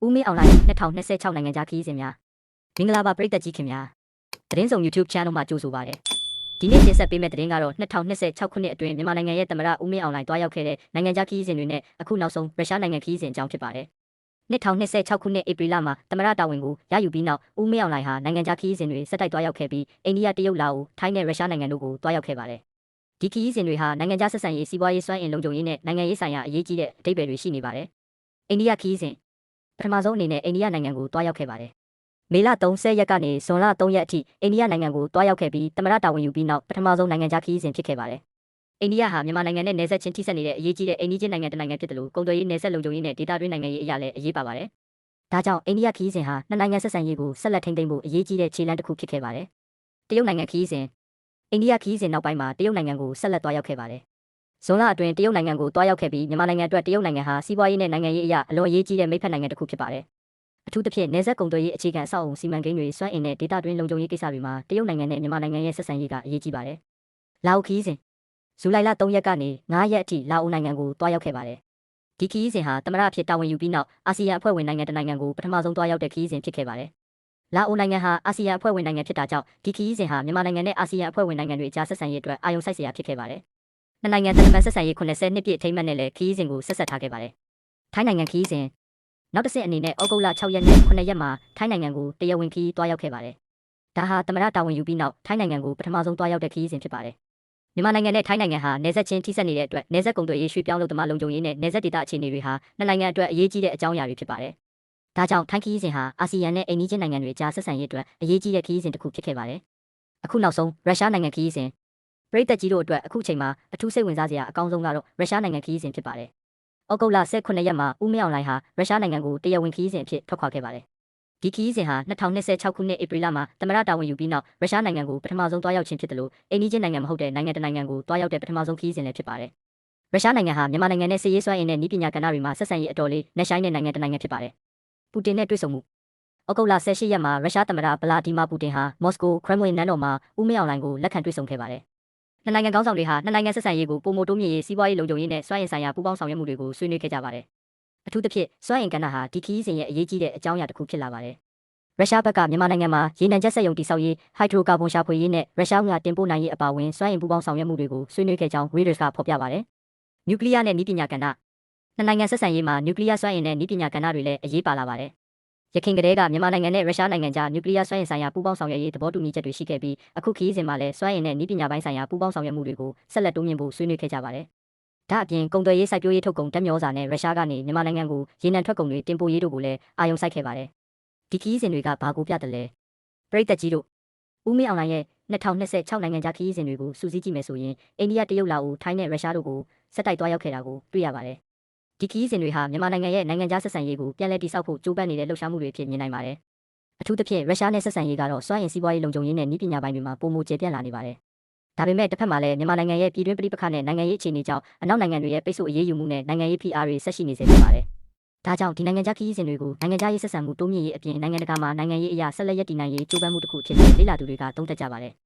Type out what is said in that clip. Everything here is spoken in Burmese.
ဦးမင်းအွန်လိုင်း2026နိုင်ငံခြားခရီးစဉ်များမင်္ဂလာပါပရိသတ်ကြီးခင်ဗျာသတင်းဆောင် YouTube Channel မှာကြိုဆိုပါရစေဒီနေ့တင်ဆက်ပေးမယ့်သတင်းကတော့2026ခုနှစ်အတွင်းမြန်မာနိုင်ငံရဲ့သမ္မတဦးမင်းအွန်လိုင်းတွားရောက်ခဲ့တဲ့နိုင်ငံခြားခရီးစဉ်တွေနဲ့အခုနောက်ဆုံးရုရှားနိုင်ငံခရီးစဉ်အကြောင်းဖြစ်ပါတယ်2026ခုနှစ်ဧပြီလမှာသမ္မတတာဝန်ကိုရယူပြီးနောက်ဦးမင်းအွန်လိုင်းဟာနိုင်ငံခြားခရီးစဉ်တွေဆက်တိုက်တွားရောက်ခဲ့ပြီးအိန္ဒိယတရုတ်လာအိုထိုင်းနဲ့ရုရှားနိုင်ငံတို့ကိုတွားရောက်ခဲ့ပါတယ်ဒီခရီးစဉ်တွေဟာနိုင်ငံခြားဆက်ဆံရေးစီးပွားရေးစွမ်းအင်လုံခြုံရေးနဲ့နိုင်ငံရေးဆိုင်ရာအရေးကြီးတဲ့အဓိပ္ပာယ်တွေရှိနေပါတယ်အိန္ဒိယခရီးစဉ်ပထမဆုံးအနေနဲ့အိန္ဒိယနိုင်ငံကိုတွားရောက်ခဲ့ပါတယ်။မေလ30ရက်ကနေဇွန်လ3ရက်အထိအိန္ဒိယနိုင်ငံကိုတွားရောက်ခဲ့ပြီးသမ္မတတာဝန်ယူပြီးနောက်ပထမဆုံးနိုင်ငံခြားခရီးစဉ်ဖြစ်ခဲ့ပါတယ်။အိန္ဒိယဟာမြန်မာနိုင်ငံနဲ့နယ်စပ်ချင်းထိစပ်နေတဲ့အရေးကြီးတဲ့အိမ်နီးချင်းနိုင်ငံတစ်နိုင်ငံဖြစ်တယ်လို့ကုန်သွယ်ရေးနယ်စပ်လုံခြုံရေးနဲ့ဒေသတွင်းနိုင်ငံရေးအရာလည်းအရေးပါပါတယ်။ဒါကြောင့်အိန္ဒိယခရီးစဉ်ဟာနှစ်နိုင်ငံဆက်ဆံရေးကိုဆက်လက်ထိန်းသိမ်းဖို့အရေးကြီးတဲ့ခြေလှမ်းတစ်ခုဖြစ်ခဲ့ပါတယ်။တရုတ်နိုင်ငံခရီးစဉ်အိန္ဒိယခရီးစဉ်နောက်ပိုင်းမှာတရုတ်နိုင်ငံကိုဆက်လက်တွားရောက်ခဲ့ပါတယ်။ဇွန်လအတွင်းတရုတ်နိုင်ငံကိုတွားရောက်ခဲ့ပြီးမြန်မာနိုင်ငံအတွက်တရုတ်နိုင်ငံဟာစီးပွားရေးနဲ့နိုင်ငံရေးအရာအလွန်အရေးကြီးတဲ့မိတ်ဖက်နိုင်ငံတစ်ခုဖြစ်ပါတယ်။အထူးသဖြင့်နယ်စပ်ကုန်သွယ်ရေးအခြေခံအဆောက်အအုံစီမံကိန်းတွေစွမ်းအင်နဲ့ဒေသတွင်းလုံခြုံရေးကိစ္စတွေမှာတရုတ်နိုင်ငံနဲ့မြန်မာနိုင်ငံရဲ့ဆက်ဆံရေးကအရေးကြီးပါတယ်။လာအိုခရီးစဉ်ဇူလိုင်လ3ရက်ကနေ9ရက်အထိလာအိုနိုင်ငံကိုတွားရောက်ခဲ့ပါတယ်။ဒီခရီးစဉ်ဟာသမ္မတအဖြစ်တာဝန်ယူပြီးနောက်အာဆီယံအဖွဲ့ဝင်နိုင်ငံတစ်နိုင်ငံကိုပထမဆုံးတွားရောက်တဲ့ခရီးစဉ်ဖြစ်ခဲ့ပါတယ်။လာအိုနိုင်ငံဟာအာဆီယံအဖွဲ့ဝင်နိုင်ငံဖြစ်တာကြောင့်ဒီခရီးစဉ်ဟာမြန်မာနိုင်ငံနဲ့အာဆီယံအဖွဲ့ဝင်နိုင်ငံတွေအကြားဆက်ဆံရေးအတွက်အာရုံစိုက်စရာဖြစ်ခဲ့ပါတယ်။နှစ်နိုင်ငံတန်တမာဆက်ဆံရေး90နှစ်ပြည့်အထိမ်းအမှတ်နဲ့လည်းခရီးစဉ်ကိုဆက်ဆက်ထားခဲ့ပါတယ်။ထိုင်းနိုင်ငံခရီးစဉ်နောက်တစ်ဆင့်အနေနဲ့ဩဂုတ်လ6ရက်နဲ့9ရက်မှာထိုင်းနိုင်ငံကိုတရားဝင်ခရီးတွားရောက်ခဲ့ပါတယ်။ဒါဟာသမ္မတတာဝန်ယူပြီးနောက်ထိုင်းနိုင်ငံကိုပထမဆုံးတွားရောက်တဲ့ခရီးစဉ်ဖြစ်ပါတယ်။မြန်မာနိုင်ငံနဲ့ထိုင်းနိုင်ငံဟာနယ်စပ်ချင်းထိစပ်နေတဲ့အတွက်နယ်စပ်ကုန်သွယ်ရေးရွှေ့ပြောင်းလုပ်သမားလုံခြုံရေးနဲ့နယ်စပ်ဒေသအခြေအနေတွေဟာနှစ်နိုင်ငံအတွက်အရေးကြီးတဲ့အကြောင်းအရာတွေဖြစ်ပါတယ်။ဒါကြောင့်ထိုင်းခရီးစဉ်ဟာအာဆီယံနဲ့အိမ်နီးချင်းနိုင်ငံတွေအကြားဆက်ဆံရေးအတွက်အရေးကြီးတဲ့ခရီးစဉ်တစ်ခုဖြစ်ခဲ့ပါတယ်။အခုနောက်ဆုံးရုရှားနိုင်ငံခရီးစဉ်ပရိသတ်ကြီးတို့အတွက်အခုချိန်မှာအထူးစိတ်ဝင်စားစရာအကောင်းဆုံးကတော့ရုရှားနိုင်ငံခရီးစဉ်ဖြစ်ပါတယ်။ဩဂုတ်လ18ရက်မှာဦးမင်းအွန်လိုင်းဟာရုရှားနိုင်ငံကိုတရားဝင်ခရီးစဉ်အဖြစ်ထွက်ခွာခဲ့ပါတယ်။ဒီခရီးစဉ်ဟာ2026ခုနှစ်ဧပြီလမှာသမ္မတတာဝန်ယူပြီးနောက်ရုရှားနိုင်ငံကိုပထမဆုံးတွားရောက်ခြင်းဖြစ်တယ်လို့အိမ်နီးချင်းနိုင်ငံမဟုတ်တဲ့နိုင်ငံတစ်နိုင်ငံကိုတွားရောက်တဲ့ပထမဆုံးခရီးစဉ်လည်းဖြစ်ပါတယ်။ရုရှားနိုင်ငံဟာမြန်မာနိုင်ငံနဲ့စစ်ရေးစွမ်းအင်နဲ့နည်းပညာကဏ္ဍတွေမှာဆက်ဆံရေးအတော်လေးနဲ့ဆိုင်တဲ့နိုင်ငံတစ်နိုင်ငံဖြစ်ပါတယ်။ပူတင်နဲ့တွေ့ဆုံမှုဩဂုတ်လ18ရက်မှာရုရှားသမ္မတဗလာဒီမာပူတင်ဟာမော်စကိုခရမ်လင်နန်းတော်မှာဦးမင်းအွန်လိုင်းကိုလက်ခံတွေ့ဆုံခဲ့ပါတယ်။နှစ်နိုင်ငံခေါင်းဆောင်တွေဟာနှစ်နိုင်ငံဆက်ဆံရေးကိုပုံမတိုးမြင့်ရေးစီးပွားရေးလုံခြုံရေးနဲ့စွမ်းအင်ဆိုင်ရာပူးပေါင်းဆောင်ရွက်မှုတွေကိုဆွေးနွေးခဲ့ကြပါတယ်။အထူးသဖြင့်စွမ်းအင်ကဏ္ဍဟာဒီခရီးစဉ်ရဲ့အရေးကြီးတဲ့အကြောင်းအရာတစ်ခုဖြစ်လာပါတယ်။ရုရှားဘက်ကမြန်မာနိုင်ငံမှာရေနံချက်စက်ရုံတည်ဆောက်ရေးဟိုက်ဒရိုကာဗွန်ရှာဖွေရေးနဲ့ရုရှားငွေတင်ပို့နိုင်ရေးအပါအဝင်စွမ်းအင်ပူးပေါင်းဆောင်ရွက်မှုတွေကိုဆွေးနွေးခဲ့ကြောင်း Reuters ကဖော်ပြပါတယ်။နျူကလ িয়ার နဲ့နည်းပညာကဏ္ဍနှစ်နိုင်ငံဆက်ဆံရေးမှာနျူကလ িয়ার စွမ်းအင်နဲ့နည်းပညာကဏ္ဍတွေလည်းအရေးပါလာပါတယ်။ရခိုင်ကလေးကမြန်မာနိုင်ငံနဲ့ရုရှားနိုင်ငံကြားနျူကလ িয়ার စွမ်းအင်ဆိုင်ရာပူးပေါင်းဆောင်ရွက်ရေးသဘောတူညီချက်တွေရှိခဲ့ပြီးအခုခရီးစဉ်မှာလည်းစွမ်းအင်နဲ့နည်းပညာပိုင်းဆိုင်ရာပူးပေါင်းဆောင်ရွက်မှုတွေကိုဆက်လက်တိုးမြှင့်ဖို့ဆွေးနွေးခဲ့ကြပါတယ်။ဒါအပြင်ကုန်သွယ်ရေးစိုက်ပျိုးရေးထုတ်ကုန်ဓာတ်မြေဩဇာနဲ့ရုရှားကနေမြန်မာနိုင်ငံကိုရေနံထွက်ကုန်တွေတင်ပို့ရေးတို့ကိုလည်းအာရုံစိုက်ခဲ့ပါတယ်။ဒီခရီးစဉ်တွေကဘာကိုပြတယ်လဲ။ပရိသတ်ကြီးတို့ဦးမင်းအွန်လိုင်းရဲ့2026နိုင်ငံခြားခရီးစဉ်တွေကိုစူးစီးကြည့်မယ်ဆိုရင်အိန္ဒိယတရုတ်လာအိုထိုင်းနဲ့ရုရှားတို့ကိုဆက်တိုက်တွားရောက်ခဲ့တာကိုတွေ့ရပါတယ်။ဒီခရီးစဉ်တွေဟာမြန်မာနိုင်ငံရဲ့နိုင်ငံခြားဆက်ဆံရေးကိုပြန်လည်တည်ဆောက်ဖို့ကြိုးပမ်းနေတဲ့လှုပ်ရှားမှုတွေဖြစ်မြင်နိုင်ပါတယ်။အထူးသဖြင့်ရုရှားနဲ့ဆက်ဆံရေးကတော့စွမ်းအင်စီးပွားရေးလုံခြုံရေးနဲ့နည်းပညာပိုင်းတွေမှာပုံမကျပြန့်လာနေပါတယ်။ဒါပေမဲ့တစ်ဖက်မှာလည်းမြန်မာနိုင်ငံရဲ့ပြည်တွင်းပဋိပက္ခနဲ့နိုင်ငံရေးအခြေအနေကြောင့်အနောက်နိုင်ငံတွေရဲ့ပိတ်ဆို့အရေးယူမှုနဲ့နိုင်ငံရေးဖိအားတွေဆက်ရှိနေစေဖြစ်ပါတယ်။ဒါကြောင့်ဒီနိုင်ငံခြားခရီးစဉ်တွေကိုနိုင်ငံခြားရေးဆက်ဆံမှုတိုးမြင့်ရေးအပြင်နိုင်ငံတကာမှာနိုင်ငံရေးအရာဆက်လက်ရည်တည်နိုင်ရေးကြိုးပမ်းမှုတစ်ခုဖြစ်တဲ့လေ့လာသူတွေကသုံးသပ်ကြပါတယ်။